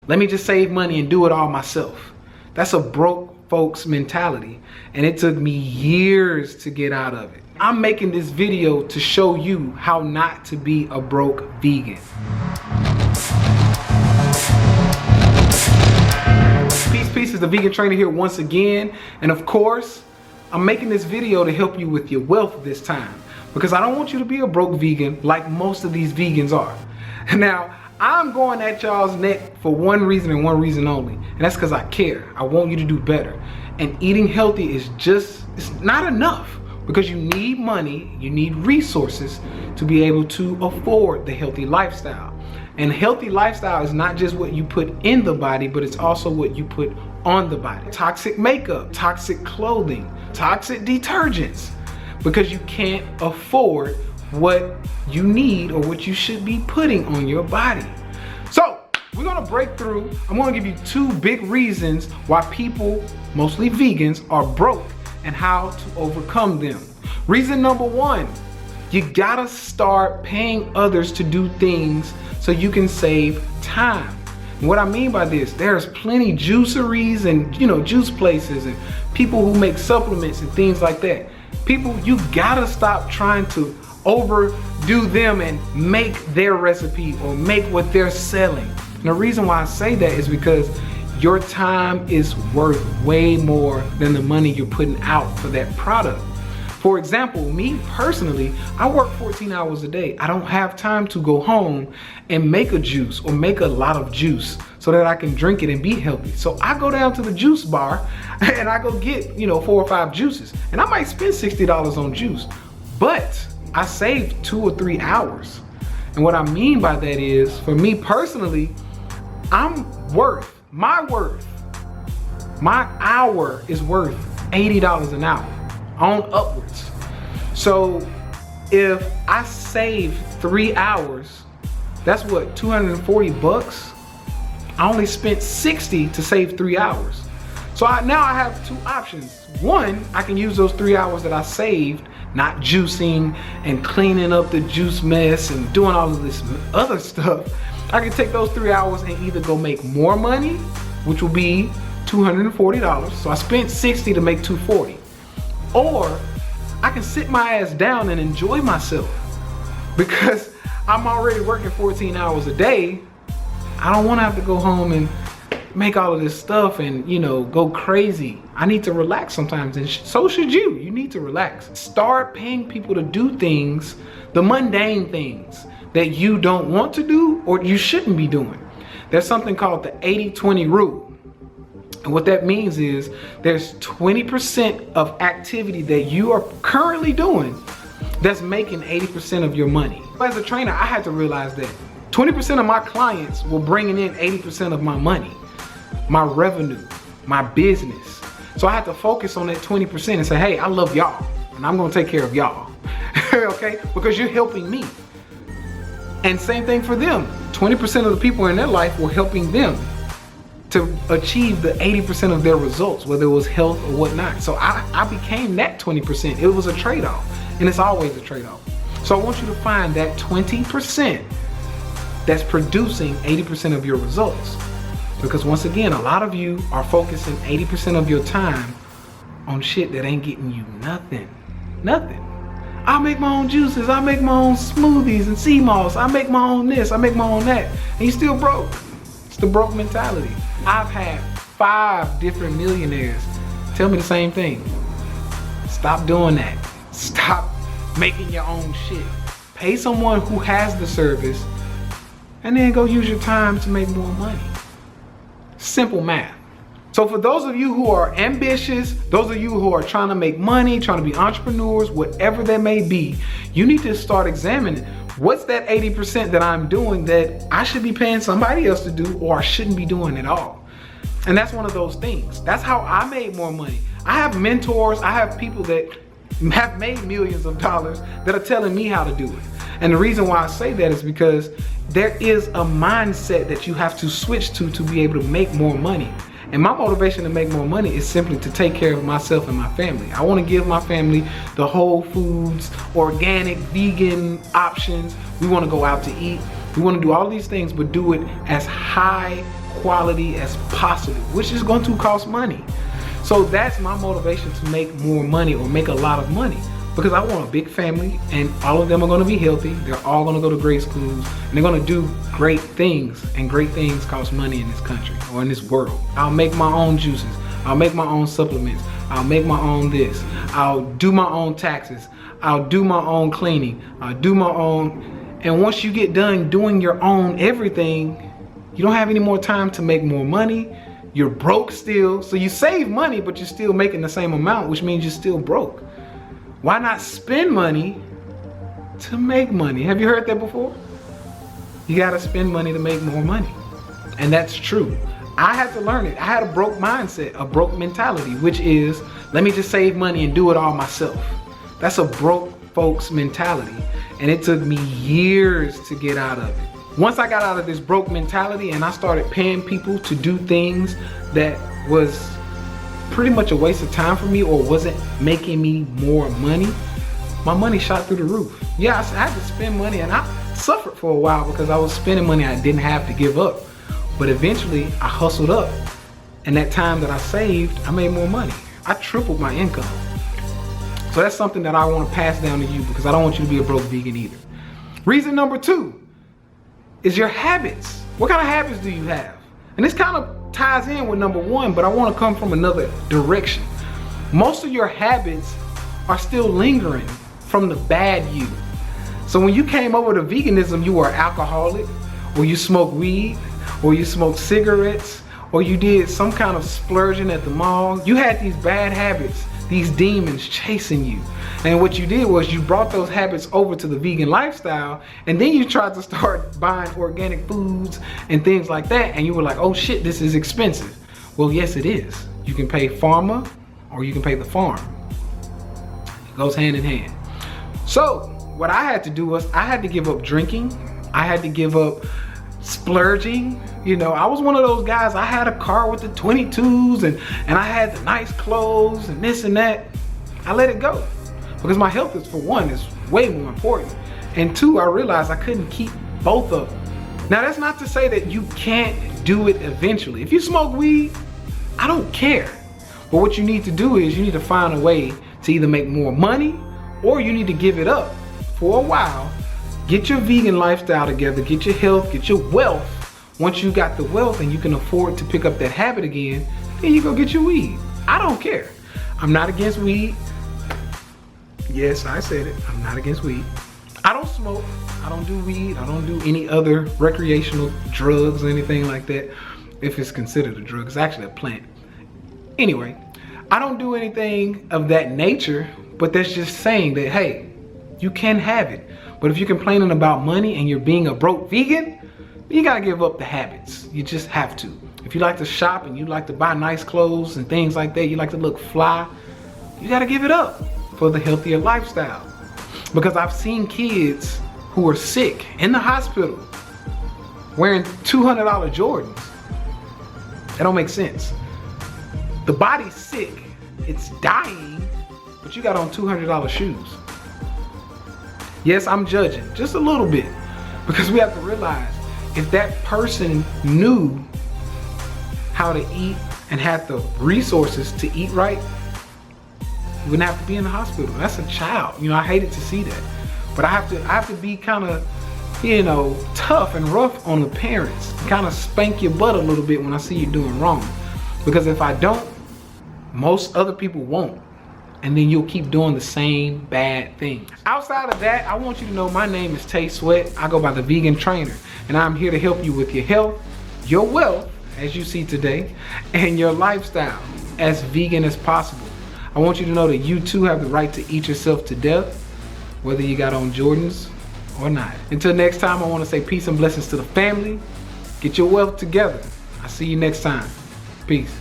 Let me just save money and do it all myself. That's a broke folks mentality, and it took me years to get out of it. I'm making this video to show you how not to be a broke vegan. Peace is the Vegan Trainer here once again, and of course I'm making this video to help you with your wealth this time, because I don't want you to be a broke vegan like most of these vegans are. Now, I'm going at y'all's neck for one reason and one reason only, and that's because I care. I want you to do better. And eating healthy is it's not enough, because you need money, you need resources to be able to afford the healthy lifestyle. And healthy lifestyle is not just what you put in the body, but it's also what you put on the body. Toxic makeup, toxic clothing, toxic detergents, because you can't afford what you need or what you should be putting on your body. So we're gonna break through. I'm gonna give you two big reasons why people, mostly vegans, are broke and how to overcome them. Reason number one, you gotta start paying others to do things so you can save time. And what I mean by this, there's plenty juiceries and juice places and people who make supplements and things like that. People, you gotta stop trying to overdo them and make their recipe or make what they're selling. And the reason why I say that is because your time is worth way more than the money you're putting out for that product. For example, me personally, I work 14 hours a day. I don't have time to go home and make a juice or make a lot of juice so that I can drink it and be healthy. So I go down to the juice bar and I go get 4 or 5 juices, and I might spend $60 on juice, but I save 2 or 3 hours. And what I mean by that is, for me personally, my hour is worth $80 an hour on upwards. So if I save 3 hours, that's what, 240 bucks? I only spent 60 to save 3 hours. So now I have two options. One, I can use those 3 hours that I saved, not juicing and cleaning up the juice mess and doing all of this other stuff. I can take those 3 hours and either go make more money, which will be $240. So I spent 60 to make 240. Or I can sit my ass down and enjoy myself, because I'm already working 14 hours a day. I don't want to have to go home and make all of this stuff and go crazy. I need to relax sometimes, and so should you. You need to relax. Start paying people to do things, the mundane things that you don't want to do or you shouldn't be doing. There's something called the 80-20 rule. And what that means is there's 20% of activity that you are currently doing that's making 80% of your money. As a trainer, I had to realize that 20% of my clients were bringing in 80% of my money, my revenue, my business. So I had to focus on that 20% and say, hey, I love y'all and I'm gonna take care of y'all, okay? Because you're helping me. And same thing for them. 20% of the people in their life were helping them to achieve the 80% of their results, whether it was health or whatnot. So I became that 20%. It was a trade-off, and it's always a trade-off. So I want you to find that 20% that's producing 80% of your results. Because once again, a lot of you are focusing 80% of your time on shit that ain't getting you nothing. Nothing. I make my own juices, I make my own smoothies and sea moss, I make my own this, I make my own that, and you still broke. It's the broke mentality. I've had 5 different millionaires tell me the same thing. Stop doing that. Stop making your own shit. Pay someone who has the service and then go use your time to make more money. Simple math. So for those of you who are ambitious, those of you who are trying to make money, trying to be entrepreneurs, whatever that may be, you need to start examining what's that 80% that I'm doing that I should be paying somebody else to do, or I shouldn't be doing at all. And that's one of those things. That's how I made more money. I have mentors, I have people that have made millions of dollars that are telling me how to do it. And the reason why I say that is because there is a mindset that you have to switch to be able to make more money. And my motivation to make more money is simply to take care of myself and my family. I want to give my family the whole foods, organic, vegan options. We want to go out to eat. We want to do all these things, but do it as high quality as possible, which is going to cost money. So that's my motivation to make more money or make a lot of money, because I want a big family and all of them are going to be healthy. They're all going to go to great schools and they're going to do great things, and great things cost money in this country or in this world. I'll make my own juices. I'll make my own supplements. I'll make my own this. I'll do my own taxes. I'll do my own cleaning. I'll do my own. And once you get done doing your own everything, you don't have any more time to make more money. You're broke still. So you save money, but you're still making the same amount, which means you're still broke. Why not spend money to make money? Have you heard that before? You gotta spend money to make more money. And that's true. I had to learn it. I had a broke mindset, a broke mentality, which is, let me just save money and do it all myself. That's a broke folks mentality. And it took me years to get out of it. Once I got out of this broke mentality and I started paying people to do things that was pretty much a waste of time for me or wasn't making me more money, my money shot through the roof. Yeah, I had to spend money, and I suffered for a while because I was spending money I didn't have to give up. But eventually I hustled up, and that time that I saved, I made more money. I tripled my income. So that's something that I want to pass down to you, because I don't want you to be a broke vegan either. Reason number 2 is your habits. What kind of habits do you have? And this kind of ties in with number 1, but I want to come from another direction. Most of your habits are still lingering from the bad you. So when you came over to veganism, you were an alcoholic, or you smoked weed, or you smoked cigarettes, or you did some kind of splurging at the mall. You had these bad habits, these demons chasing you. And what you did was you brought those habits over to the vegan lifestyle, and then you tried to start buying organic foods and things like that, and you were like, oh shit, this is expensive. Well, yes, it is. You can pay pharma or you can pay the farm. It goes hand in hand. So what I had to do was I had to give up drinking. I had to give up splurging. You know, I was one of those guys, I had a car with the 22s and I had the nice clothes and this and that. I let it go because my health is, for one, is way more important. And 2, I realized I couldn't keep both of them. Now that's not to say that you can't do it eventually. If you smoke weed, I don't care. But what you need to do is you need to find a way to either make more money, or you need to give it up for a while. Get your vegan lifestyle together, get your health, get your wealth. Once you got the wealth and you can afford to pick up that habit again, then you go get your weed. I don't care. I'm not against weed. Yes, I said it. I'm not against weed. I don't smoke. I don't do weed. I don't do any other recreational drugs or anything like that. If it's considered a drug, it's actually a plant. Anyway, I don't do anything of that nature, but that's just saying that, hey, you can have it. But if you're complaining about money and you're being a broke vegan, you gotta give up the habits. You just have to. If you like to shop and you like to buy nice clothes and things like that, you like to look fly, you gotta give it up for the healthier lifestyle. Because I've seen kids who are sick in the hospital wearing $200 Jordans. That don't make sense. The body's sick, it's dying, but you got on $200 shoes. Yes, I'm judging just a little bit, because we have to realize if that person knew how to eat and had the resources to eat right, you wouldn't have to be in the hospital. That's a child. You know, I hated to see that. But I have to be kind of, you know, tough and rough on the parents. Kind of spank your butt a little bit when I see you doing wrong. Because if I don't, most other people won't. And then you'll keep doing the same bad things. Outside of that, I want you to know my name is Tay Sweat. I go by the Vegan Trainer. And I'm here to help you with your health, your wealth, as you see today, and your lifestyle as vegan as possible. I want you to know that you too have the right to eat yourself to death, whether you got on Jordans or not. Until next time, I want to say peace and blessings to the family. Get your wealth together. I'll see you next time. Peace.